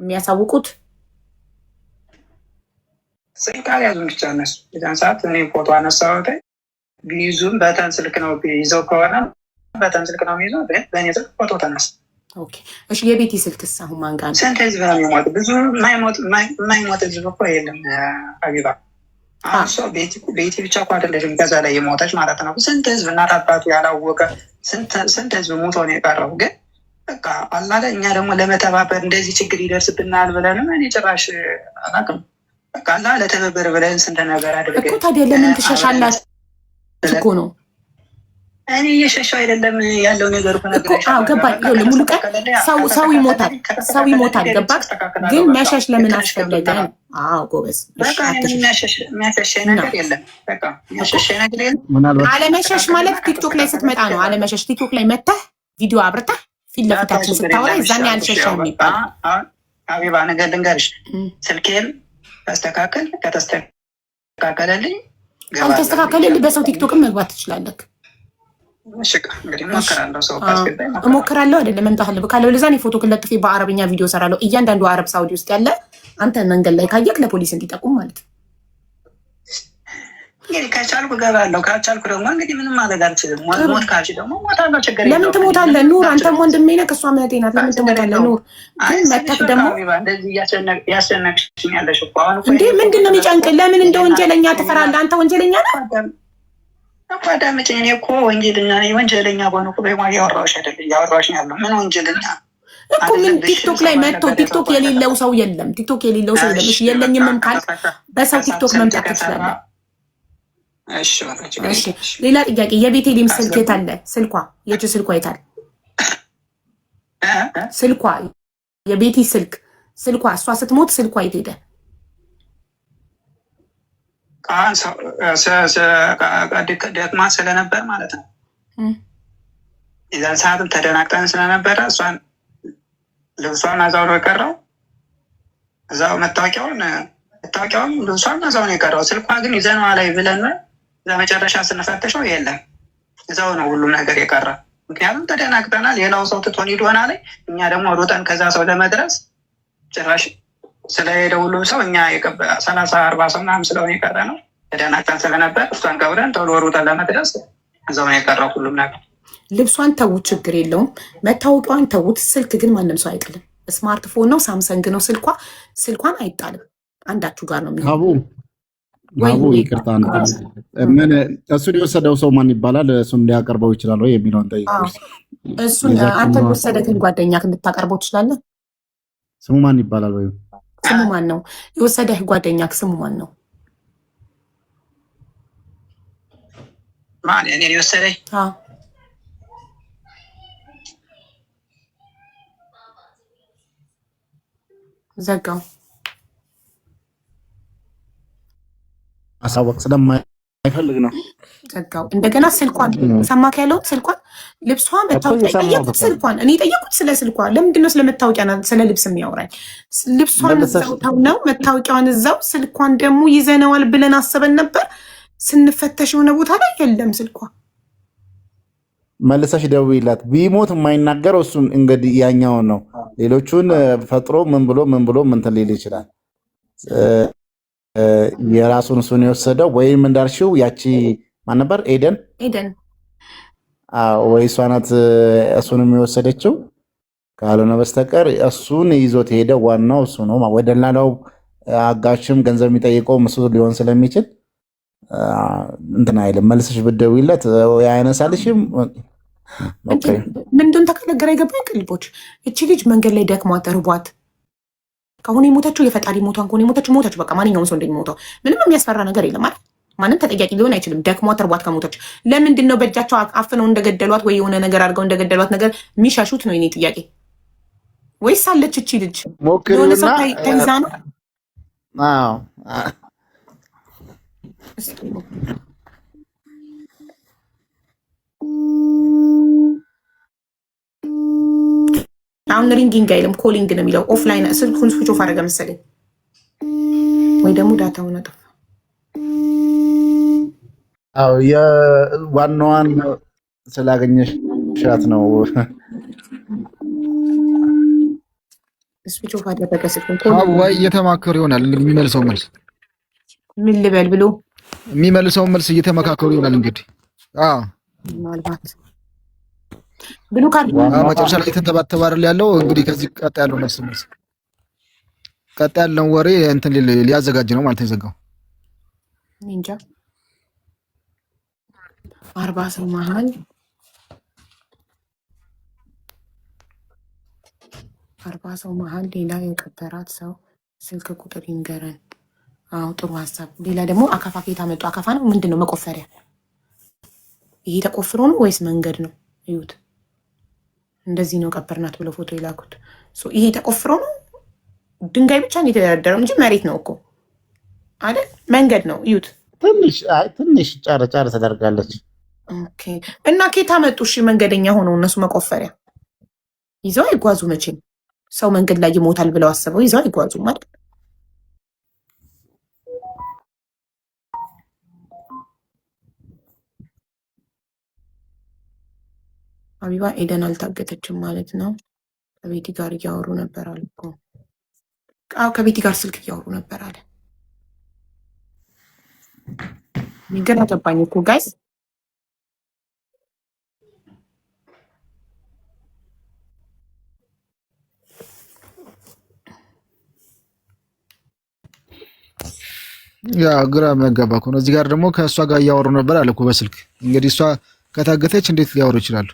የሚያሳውቁት? ስልክ አልያዙም ብቻ እነሱ። የዛን ሰዓት እኔ ፎቶ አነሳሁት። ቢይዙም በተን ስልክ ነው ይዘው ከሆነ በተን ስልክ ነው የሚይዘው፣ ግን በእኔ ስልክ ፎቶ ተነሳ። እሺ የቤቲ ስልክስ አሁን ማን ጋር ነው? ስንት ህዝብ ነው የሚሞት? ብዙ የማይሞት ህዝብ እኮ የለም ሀቢባ። አሁን እሷ ቤቲ ብቻ እኮ አይደለችም ከዛ ላይ የሞተች ማለት ነው። ስንት ህዝብ እናት አባቱ ያላወቀ ስንት ህዝብ ሞቶ ነው የቀረው። ግን በቃ አላለ እኛ ደግሞ ለመተባበር እንደዚህ ችግር ይደርስብናል ብለንም እኔ ጭራሽ አላውቅም። በቃ አላ ለተበበር ብለን ስንት ነገር አድርገን እኮ ታዲያ ለምን ትሸሻላችሁ እኮ ነው። እኔ እየሸሸሁ አይደለም ያለው ነገር ገባኝ። ሙሉ ቀን ሰው ይሞታል ገባህ? ግን መሸሽ ለምን አስፈለገ? ጎበዝ። የሚያሸሸኝ ነገር የለም። አለመሸሽ ማለት ቲክቶክ ላይ ስትመጣ ነው አለመሸሽ። ቲክቶክ ላይ መተህ ቪዲዮ አብርተህ ፊት ለፊታችን ስታወራ እዛኔ አልሸሸም የሚባል። ሀቢባ ነገር ልንገርሽ፣ ስልኬን ተስተካከል ከተስተካከለልኝ አልተስተካከለልኝ በሰው ቲክቶክም መግባት ትችላለህ። እሞክራለሁ አይደለም መምጣት አለብህ። ካለው ለዛ ፎቶ ለጥፌ በአረብኛ ቪዲዮ ሰራለሁ። እያንዳንዱ አረብ ሳውዲ ውስጥ ያለ አንተ መንገድ ላይ ካየክ ለፖሊስ እንዲጠቁም ማለት ነው። እንግዲህ ከቻልኩ እገባለሁ፣ ካልቻልኩ ደግሞ እንግዲህ ምንም ማድረግ አልችልም። ሞት ካልሽ ደግሞ ሞታለሁ፣ ችግር የለውም። ለምን ትሞታለህ ኑር? አንተም ወንድሜ ነህ፣ እሷ እህቴ ናት። ለምን ትሞታለህ ኑር? ግን መተክ ደግሞ እንደዚህ ያስጨነቅሽኝ ያለሽ እኮ አሁን እንዴ ምንድን ነው የሚጨንቅህ? ለምን እንደ ወንጀለኛ ትፈራለህ? አንተ ወንጀለኛ ነህ እኮ። አዳምጪኝ፣ እኔ እኮ ወንጀለኛ ነኝ። ወንጀለኛ በሆነ እኮ እያወራሁሽ አይደለም፣ እያወራሁሽ ያለው ምን ወንጀለኛ እኮ ምን ቲክቶክ ላይ መጥቶ ቲክቶክ የሌለው ሰው የለም። ቲክቶክ የሌለው ሰው የለም። እሺ የለኝም ካልክ በሰው ቲክቶክ መምጣት ትችላለህ። እሺ ሌላ ጥያቄ፣ የቤቴሌም ስልክ የት አለ? ስልኳ የእጅ ስልኳ የት አለ? ስልኳ የቤቲ ስልኳ እሷ ስትሞት ስልኳ የት ሄደ? ደክማ ስለነበር ማለት ነው። የዛን ሰዓትም ተደናግጠን ስለነበረ እሷን ልብሷን እዛው ነው የቀረው። እዛው መታወቂያውን ልብሷን እዛው ነው የቀረው። ስልኳ ግን ይዘነዋ ላይ ብለን እዛ መጨረሻ ስንፈተሸው የለም፣ እዛው ነው ሁሉም ነገር የቀረ። ምክንያቱም ተደናግጠናል። ሌላው ሰው ትቶን ሂድ ሆና ላይ እኛ ደግሞ ሩጠን ከዛ ሰው ለመድረስ ጭራሽ ስለሄደ ሁሉም ሰው እኛ 30-40 ሰው ምናምን ስለሆነ የቀረ ነው። ተደናግጠን ስለነበር እሷን ቀብረን ቶሎ ሩጠን ለመድረስ እዛው ነው የቀረው ሁሉም ነገር። ልብሷን ተዉት፣ ችግር የለውም። መታወቂያዋን ተዉት። ስልክ ግን ማንም ሰው አይጥልም። ስማርትፎን ነው፣ ሳምሰንግ ነው ስልኳን አይጣልም። አንዳችሁ ጋር ነው የሚሆነው። ይቅርታ ምን እሱን የወሰደው ሰው ማን ይባላል? እሱን ሊያቀርበው ይችላል ወይ የሚለውን ጠይቀው። እሱን አንተ የወሰደህን ጓደኛ ልታቀርበው ትችላለህ? ስሙ ማን ይባላል? ወይ ስሙ ማን ነው? የወሰደህ ጓደኛ ስሙ ማን ነው? ማን እኔ የወሰደኝ? ዘጋው። አሳወቅ ስለማይፈልግ ነው ዘጋው። እንደገና ስልኳን ሰማክ ያለውን ስልኳን ልብሷን መታወቂያ ጠየቁት። ስልኳን እኔ ጠየቁት ስለ ስልኳ። ለምንድን ነው ስለመታወቂያ ስለ ልብስ የሚያወራኝ? ልብሷን እዛው ነው መታወቂያዋን እዛው፣ ስልኳን ደግሞ ይዘነዋል ብለን አስበን ነበር። ስንፈተሽ የሆነ ቦታ ላይ የለም ስልኳ። መልሰሽ ደውይላት። ቢሞት የማይናገረው እሱን እንግዲህ ያኛውን ነው። ሌሎቹን ፈጥሮ ምን ብሎ እንትን ሊል ይችላል። የራሱን እሱን የወሰደው ወይም እንዳልሽው ያቺ ማን ነበር? ኤደን ወይ እሷ ናት እሱንም የወሰደችው። ካልሆነ በስተቀር እሱን ይዞት ሄደ ዋናው እሱ ነው። ወይ ደላላው አጋሽም ገንዘብ የሚጠይቀው እሱ ሊሆን ስለሚችል እንትን አይልም። መልሰሽ ብትደውይለት ያነሳልሽም። ምንድን ተከነገረ ይገባኝ። ቅልቦች እቺ ልጅ መንገድ ላይ ደክሟት እርቧት ከሆነ የሞተችው የፈጣሪ ሞቷን ከሆነ ሞተች። በቃ ማንኛውም ሰው እንደሚሞተው ምንም የሚያስፈራ ነገር የለም ማለት ማንም ተጠያቂ ሊሆን አይችልም። ደክሟት እርቧት ከሞተች ለምንድን ነው በእጃቸው አፍነው እንደገደሏት ወይ የሆነ ነገር አድርገው እንደገደሏት ነገር የሚሻሹት ነው የኔ ጥያቄ። ወይስ አለች እቺ ልጅ የሆነ ሰው ተይዛ ነው? አሁን ሪንጊንግ አይልም ኮሊንግ ነው የሚለው። ኦፍላይን ስልኩን ስዊች ኦፍ አደረገ መሰለኝ፣ ወይ ደግሞ ዳታውን አጠፋ። አዎ የዋናዋን ስላገኘሻት ነው። ስፒች ኦፍ አደረገ ስልኩን። ወይ እየተማከሩ ይሆናል እንግዲህ የሚመልሰው መልስ ምን ልበል ብሎ የሚመልሰው መልስ እየተመካከሩ ይሆናል እንግዲህ። ምናልባት ብሉ ካርድ መጨረሻ ላይ የተንተባተበ አይደል ያለው እንግዲህ። ከዚህ ቀጣ ያለው መልስ ቀጣ ያለውን ወሬ እንትን ሊያዘጋጅ ነው ማለት የዘጋው። እንጃ 40 ሰው መሀል 40 ሰው መሀል ሌላ የቀበራት ሰው ስልክ ቁጥር ይንገረን። አዎ ጥሩ ሀሳብ። ሌላ ደግሞ አካፋ ከየት አመጡ? አካፋ ነው ምንድን ነው? መቆፈሪያ ይሄ ተቆፍሮ ነው ወይስ መንገድ ነው? እዩት። እንደዚህ ነው ቀበርናት ብለው ፎቶ የላኩት። ይሄ ተቆፍሮ ነው? ድንጋይ ብቻ ነው የተደረደረው እንጂ መሬት ነው እኮ አይደል? መንገድ ነው። እዩት። ትንሽ ጫረ ተደርጋለች። ኦኬ። እና ከየት አመጡ? እሺ መንገደኛ ሆነው እነሱ መቆፈሪያ ይዘው አይጓዙ መቼም። ሰው መንገድ ላይ ይሞታል ብለው አስበው ይዘው አይጓዙም አይደል? ሀቢባ ኤደን አልታገተችም ማለት ነው። ከቤቲ ጋር እያወሩ ነበር አለ እኮ። አዎ ከቤቲ ጋር ስልክ እያወሩ ነበር አለ። ግን አገባኝ እኮ ጋይስ። ያ ግራ መጋባ እኮ ነው። እዚህ ጋር ደግሞ ከእሷ ጋር እያወሩ ነበር አለ እኮ በስልክ። እንግዲህ እሷ ከታገተች እንዴት ሊያወሩ ይችላሉ?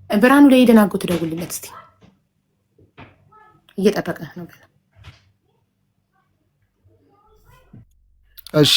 ብርሃኑ ላይ ሄደን አጎት ደውልለት እስቲ፣ እየጠበቀ ነው። እሺ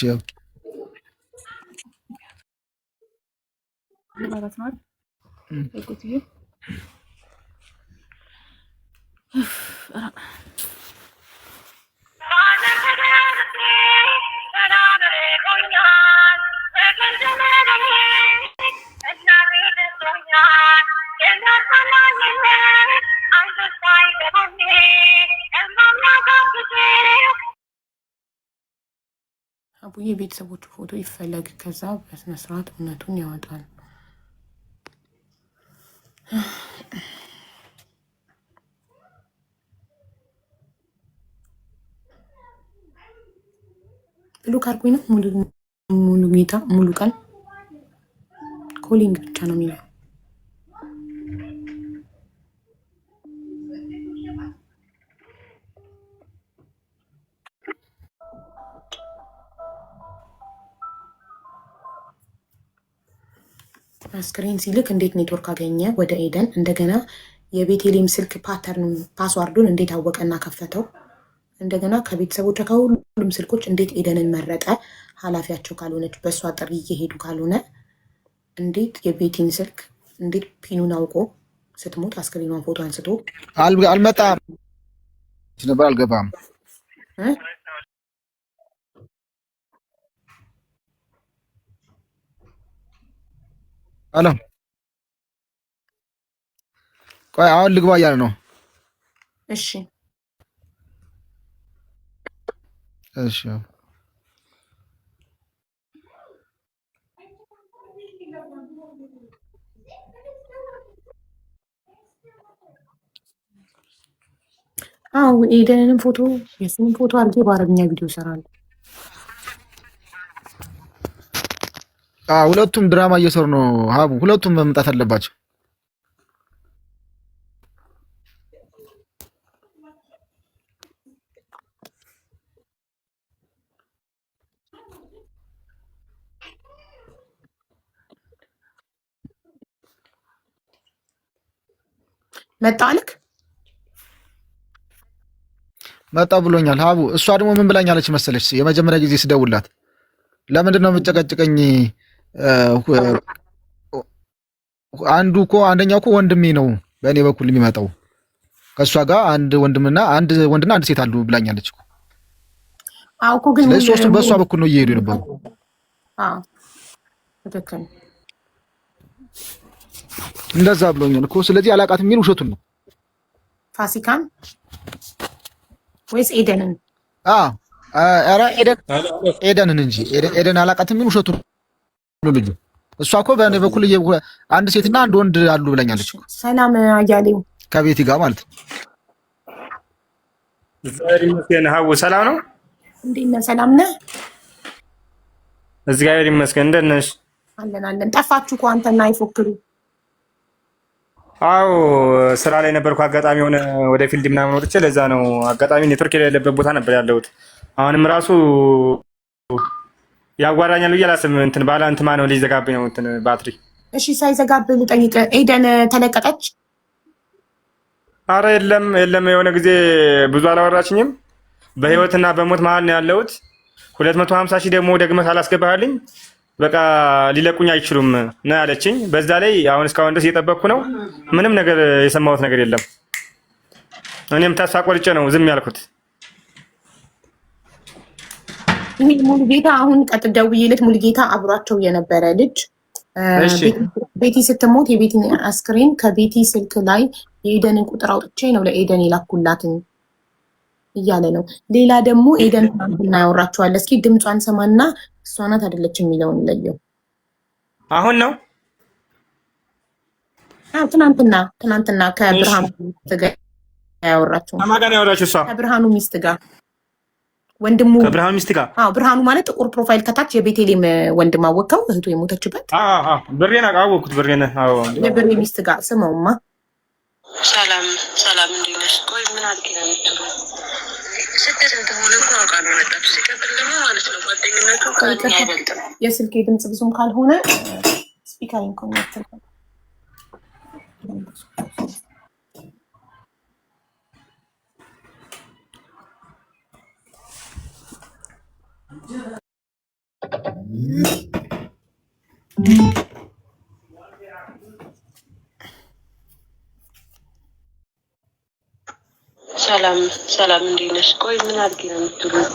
አቡዬ ቤተሰቦቹ ፎቶ ይፈለግ፣ ከዛ በስነስርዓት እውነቱን ያወጣል። ብሉ ካርጎኝ ነው ሙሉ ጌታ ሙሉ ቀን ኮሊንግ ብቻ ነው የሚለው። ስክሪን ሲልክ እንዴት ኔትወርክ አገኘ? ወደ ኤደን እንደገና የቤቴሌም ስልክ ፓተርን ፓስዋርዱን እንዴት አወቀና ከፈተው? እንደገና ከቤተሰቦቿ ከሁሉም ስልኮች እንዴት ኤደንን መረጠ? ኃላፊያቸው ካልሆነች በእሷ ጥሪ እየሄዱ ካልሆነ እንዴት የቤቲን ስልክ እንዴት ፒኑን አውቆ ስትሞት አስክሪኗን ፎቶ አንስቶ አልመጣም ነበር አልገባም። አሎ ቆይ አሁን ልግባ እያለ ነው። እሺ እሺ አዎ ኤደንንም ፎቶ የሱንም ፎቶ አድርጌ በአረብኛ ቪዲዮ እሰራለሁ። ሁለቱም ድራማ እየሰሩ ነው። ሀቡ ሁለቱም መምጣት አለባቸው። መጣልክ መጣ ብሎኛል ሀቡ። እሷ ደግሞ ምን ብላኛለች መሰለች? የመጀመሪያ ጊዜ ስደውላት ለምንድን ነው የምጨቀጭቀኝ? አንደኛው እኮ ወንድሜ ነው በእኔ በኩል የሚመጣው ከእሷ ጋር አንድ ወንድና አንድ ሴት አሉ ብላኛለች። አውቁ ግን ስለዚህ ሶስቱም በእሷ በኩል ነው እየሄዱ የነበሩ። እንደዛ ብሎኛል እኮ። ስለዚህ አላቃት የሚል ውሸቱን ነው። ፋሲካን ወይስ ኤደንን? ኧረ ኤደንን እንጂ ኤደን አላቃት የሚል ውሸቱን ነው ልጁ። እሷ እኮ በእኔ በኩል አንድ ሴትና አንድ ወንድ አሉ ብላኛለች። ሰላም አያሌው ከቤቲ ጋር ማለት ነው። ይመስገን ሀቡ ሰላም ነው። እንዴት ነህ? ሰላም ነህ? እግዚአብሔር ይመስገን። እንደት ነሽ? አለን። ጠፋችሁ እኮ አንተና አይፎክሩ። አዎ ስራ ላይ ነበርኩ። አጋጣሚ ሆነ ወደ ፊልድ ምናምን ወጥቼ ለዛ ነው። አጋጣሚ ኔትወርክ የሌለበት ቦታ ነበር ያለሁት። አሁንም ራሱ ያጓራኛል ብዬ አላስብም። እንትን ባላ እንትን ማነው ሊዘጋብኝ ነው እንትን ባትሪ። እሺ ሳይዘጋብህ ልጠይቅ፣ ኤደን ተለቀቀች? አረ የለም የሆነ ጊዜ ብዙ አላወራችኝም። በህይወትና በሞት መሀል ነው ያለሁት። 250 ሺህ ደግሞ ደግመህ አላስገባህልኝ በቃ ሊለቁኝ አይችሉም ነው ያለችኝ። በዛ ላይ አሁን እስካሁን ድረስ እየጠበቅኩ ነው። ምንም ነገር የሰማሁት ነገር የለም። እኔም ተስፋ ቆርጬ ነው ዝም ያልኩት። ይሄ ሙሉጌታ አሁን ደውዬለት ሙሉጌታ አብሯቸው የነበረ ልጅ ቤቲ ስትሞት የቤቲን አስክሬን ከቤቲ ስልክ ላይ የኤደንን ቁጥር አውጥቼ ነው ለኤደን የላኩላትን እያለ ነው። ሌላ ደግሞ ኤደን ትናንትና ያወራቸዋል። እስኪ ድምጿን ሰማና እሷ ናት አይደለች የሚለውን ለየው። አሁን ነው ትናንትና ከብርሃኑ ሚስት ጋር ያወራቸው። ከማን ጋር ያወራችው? እሷ ከብርሃኑ ሚስት ጋር ወንድሙ ከብርሃኑ ሚስት ጋር። ብርሃኑ ማለት ጥቁር ፕሮፋይል ከታች የቤቴሌም ወንድም አወቀው እህቱ የሞተችበት። ብሬን አወቅኩት። ብሬን የብሬ ሚስት ጋር ስመውማ። ሰላም እንዴት ነሽ? ቆይ ምን አድርጌ ነው የምትለው? ስደት እንደሆነ እኮ አውቃለሁ። መጣችሁ ሲቀጥል ደግሞ ማለት ነው ጓደኝነቱ ከእኛ አይበልጥም። የስልኬ ድምፅ ብዙም ካልሆነ ስፒከሪን ኮኔክት ሰላም እንዴት ነሽ? ቆይ ምን አድርጌ ነው የምትሉት?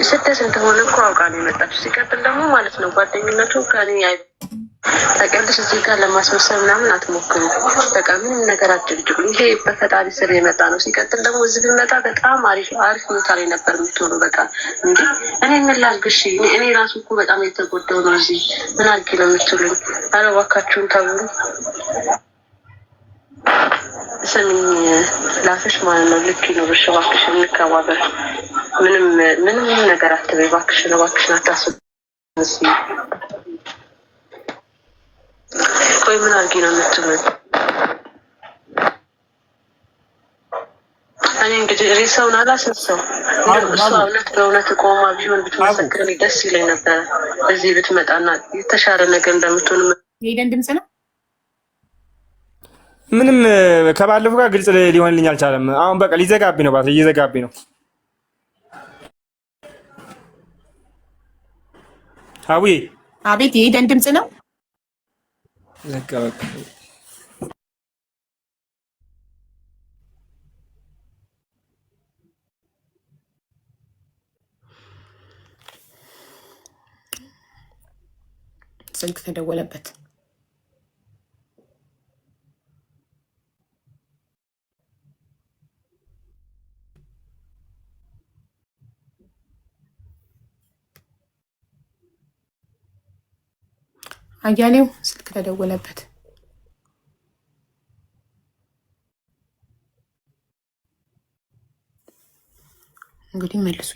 ስደት እንደሆነ እኮ አውቃለሁ። የመጣችሁ ሲቀጥል ደግሞ ማለት ነው ጓደኝነቱ ከእኔ ተቀልሽ እዚህ ጋር ለማስመሰል ምናምን አትሞክሩ። በቃ ምንም ነገር አትጭቅጭቁኝ። ይሄ በፈጣሪ ስር የመጣ ነው። ሲቀጥል ደግሞ እዚህ ብንመጣ በጣም አሪፍ ቦታ ላይ ነበር የምትሆኑ። በቃ እንዲ እኔ ምን ላድርግ? እሺ እኔ ራሱ እኮ በጣም የተጎዳው ነው። እዚህ ምን አድርጌ ነው የምትሉኝ? ኧረ እባካችሁን ተው። ስሚኝ ላፍሽ ማለት ነው ልክ ይኖርሽ። እባክሽን እንከባበር። ምንም ነገር አትበይ። እባክሽን አታስብ። ቆይ ምን አድርጌ ነው የምትሉኝ? እኔ እንግዲህ ሬሳውን አላሰብሰው። እሷ እውነት በእውነት ቆማ ቢሆን ብትመሰክር ደስ ይለኝ ነበረ። እዚህ ብትመጣና የተሻለ ነገር እንደምትሆን። የኤደን ድምፅ ነው። ምንም ከባለፈው ጋር ግልጽ ሊሆንልኝ አልቻለም። አሁን በቃ ሊዘጋብኝ ነው። ባትሪ እየዘጋብኝ ነው። አዊ አቤት፣ የኤደን ድምፅ ነው። ዘጋ በቃ። ስልክ ተደወለበት። አያሌው ስልክ ተደወለበት። እንግዲህ መልሱ።